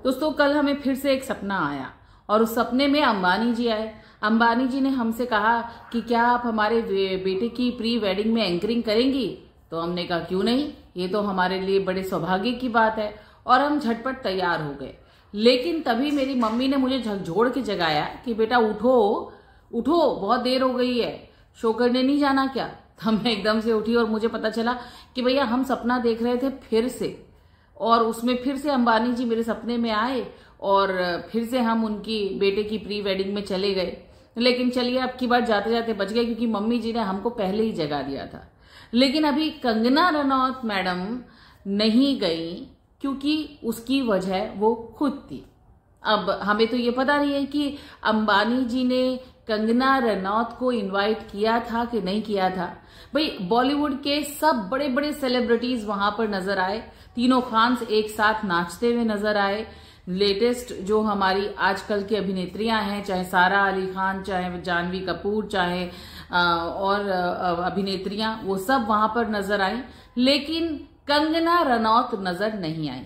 दोस्तों कल हमें फिर से एक सपना आया और उस सपने में अंबानी जी आए। अंबानी जी ने हमसे कहा कि क्या आप हमारे बेटे की प्री वेडिंग में एंकरिंग करेंगी। तो हमने कहा क्यों नहीं, ये तो हमारे लिए बड़े सौभाग्य की बात है और हम झटपट तैयार हो गए। लेकिन तभी मेरी मम्मी ने मुझे झकझोड़ के जगाया कि बेटा उठो उठो, बहुत देर हो गई है, शो करने नहीं जाना क्या। तो मैं एकदम से उठी और मुझे पता चला कि भैया हम सपना देख रहे थे फिर से, और उसमें फिर से अंबानी जी मेरे सपने में आए और फिर से हम उनकी बेटे की प्री वेडिंग में चले गए। लेकिन चलिए अब की बार जाते जाते बच गए, क्योंकि मम्मी जी ने हमको पहले ही जगा दिया था। लेकिन अभी कंगना रनौत मैडम नहीं गई, क्योंकि उसकी वजह वो खुद थी। अब हमें तो ये पता नहीं है कि अंबानी जी ने कंगना रनौत को इनवाइट किया था कि नहीं किया था। भाई बॉलीवुड के सब बड़े बड़े सेलिब्रिटीज वहां पर नजर आए, तीनों खान्स एक साथ नाचते हुए नजर आए। लेटेस्ट जो हमारी आजकल की अभिनेत्रियां हैं, चाहे सारा अली खान, चाहे जानवी कपूर, चाहे और अभिनेत्रियां, वो सब वहां पर नजर आई। लेकिन कंगना रनौत नजर नहीं आई।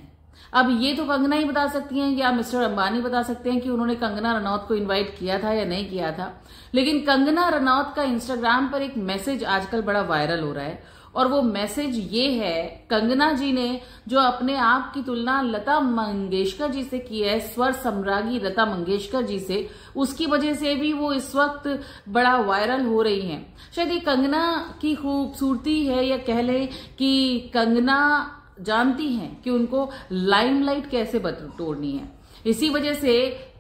अब ये तो कंगना ही बता सकती हैं या मिस्टर अंबानी बता सकते हैं कि उन्होंने कंगना रनौत को इनवाइट किया था या नहीं किया था। लेकिन कंगना रनौत का इंस्टाग्राम पर एक मैसेज आजकल बड़ा वायरल हो रहा है, और वो मैसेज ये है, कंगना जी ने जो अपने आप की तुलना लता मंगेशकर जी से की है, स्वर सम्राज्ञी लता मंगेशकर जी से, उसकी वजह से भी वो इस वक्त बड़ा वायरल हो रही हैं। शायद ये कंगना की खूबसूरती है, या कह लें कि कंगना जानती हैं कि उनको लाइमलाइट कैसे बटोरनी है। इसी वजह से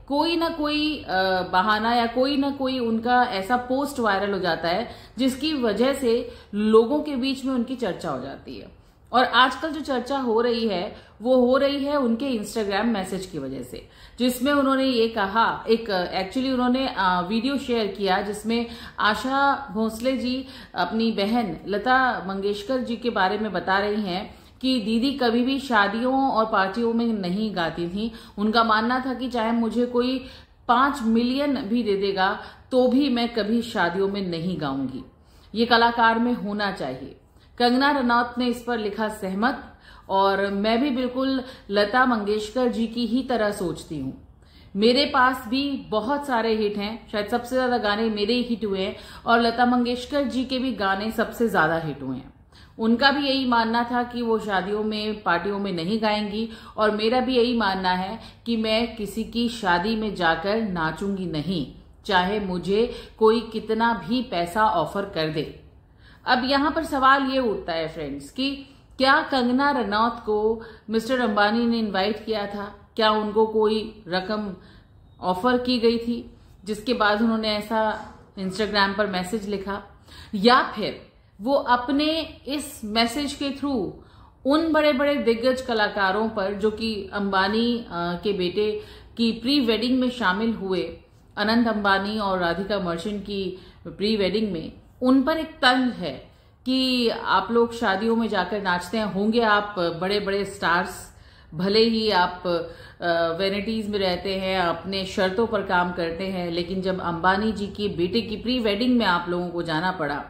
कोई ना कोई बहाना या कोई ना कोई उनका ऐसा पोस्ट वायरल हो जाता है जिसकी वजह से लोगों के बीच में उनकी चर्चा हो जाती है। और आजकल जो चर्चा हो रही है वो हो रही है उनके इंस्टाग्राम मैसेज की वजह से, जिसमें उन्होंने ये कहा, एक एक्चुअली उन्होंने वीडियो शेयर किया जिसमें आशा भोसले जी अपनी बहन लता मंगेशकर जी के बारे में बता रही हैं कि दीदी कभी भी शादियों और पार्टियों में नहीं गाती थी। उनका मानना था कि चाहे मुझे कोई 5 मिलियन भी दे देगा तो भी मैं कभी शादियों में नहीं गाऊंगी, ये कलाकार में होना चाहिए। कंगना रनौत ने इस पर लिखा सहमत, और मैं भी बिल्कुल लता मंगेशकर जी की ही तरह सोचती हूँ। मेरे पास भी बहुत सारे हिट हैं, शायद सबसे ज्यादा गाने मेरे ही हिट हुए हैं, और लता मंगेशकर जी के भी गाने सबसे ज्यादा हिट हुए हैं। उनका भी यही मानना था कि वो शादियों में पार्टियों में नहीं गाएंगी, और मेरा भी यही मानना है कि मैं किसी की शादी में जाकर नाचूंगी नहीं, चाहे मुझे कोई कितना भी पैसा ऑफर कर दे। अब यहां पर सवाल ये उठता है फ्रेंड्स कि क्या कंगना रनौत को मिस्टर अंबानी ने इनवाइट किया था? क्या उनको कोई रकम ऑफर की गई थी जिसके बाद उन्होंने ऐसा इंस्टाग्राम पर मैसेज लिखा? या फिर वो अपने इस मैसेज के थ्रू उन बड़े बड़े दिग्गज कलाकारों पर, जो कि अंबानी के बेटे की प्री वेडिंग में शामिल हुए, अनंत अंबानी और राधिका मर्चेंट की प्री वेडिंग में, उन पर एक तंज है कि आप लोग शादियों में जाकर नाचते हैं, होंगे आप बड़े बड़े स्टार्स, भले ही आप वेनिटीज में रहते हैं, अपने शर्तों पर काम करते हैं, लेकिन जब अंबानी जी की बेटे की प्री वेडिंग में आप लोगों को जाना पड़ा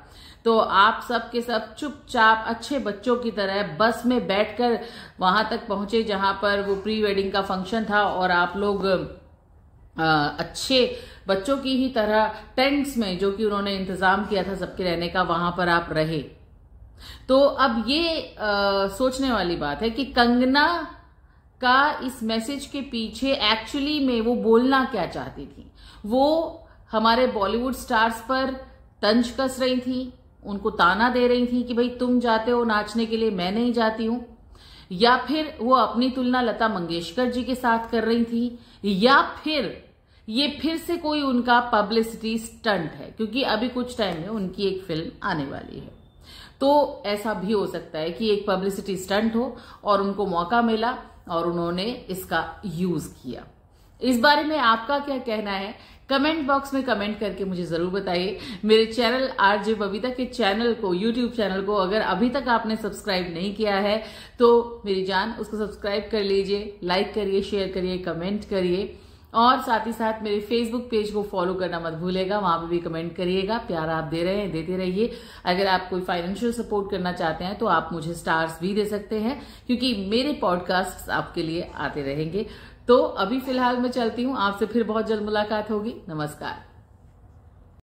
तो आप सब के सब चुपचाप अच्छे बच्चों की तरह बस में बैठकर वहां तक पहुंचे जहां पर वो प्री वेडिंग का फंक्शन था, और आप लोग अच्छे बच्चों की ही तरह टेंट्स में, जो कि उन्होंने इंतजाम किया था सबके रहने का, वहां पर आप रहे। तो अब ये सोचने वाली बात है कि कंगना का इस मैसेज के पीछे एक्चुअली में वो बोलना क्या चाहती थी। वो हमारे बॉलीवुड स्टार्स पर तंज कस रही थी, उनको ताना दे रही थी कि भाई तुम जाते हो नाचने के लिए, मैं नहीं जाती हूं। या फिर वो अपनी तुलना लता मंगेशकर जी के साथ कर रही थी, या फिर ये फिर से कोई उनका पब्लिसिटी स्टंट है, क्योंकि अभी कुछ टाइम में उनकी एक फिल्म आने वाली है। तो ऐसा भी हो सकता है कि एक पब्लिसिटी स्टंट हो और उनको मौका मिला और उन्होंने इसका यूज किया। इस बारे में आपका क्या कहना है? कमेंट बॉक्स में कमेंट करके मुझे जरूर बताइए। मेरे चैनल आरजे बबीता के चैनल को, यूट्यूब चैनल को अगर अभी तक आपने सब्सक्राइब नहीं किया है तो मेरी जान उसको सब्सक्राइब कर लीजिए, लाइक करिए, शेयर करिए, कमेंट करिए, और साथ ही साथ मेरे फेसबुक पेज को फॉलो करना मत भूलेगा, वहां पे भी कमेंट करिएगा। प्यार आप दे रहे हैं, देते रहिए। अगर आप कोई फाइनेंशियल सपोर्ट करना चाहते हैं तो आप मुझे स्टार्स भी दे सकते हैं, क्योंकि मेरे पॉडकास्ट आपके लिए आते रहेंगे। तो अभी फिलहाल मैं चलती हूँ, आपसे फिर बहुत जल्द मुलाकात होगी। नमस्कार।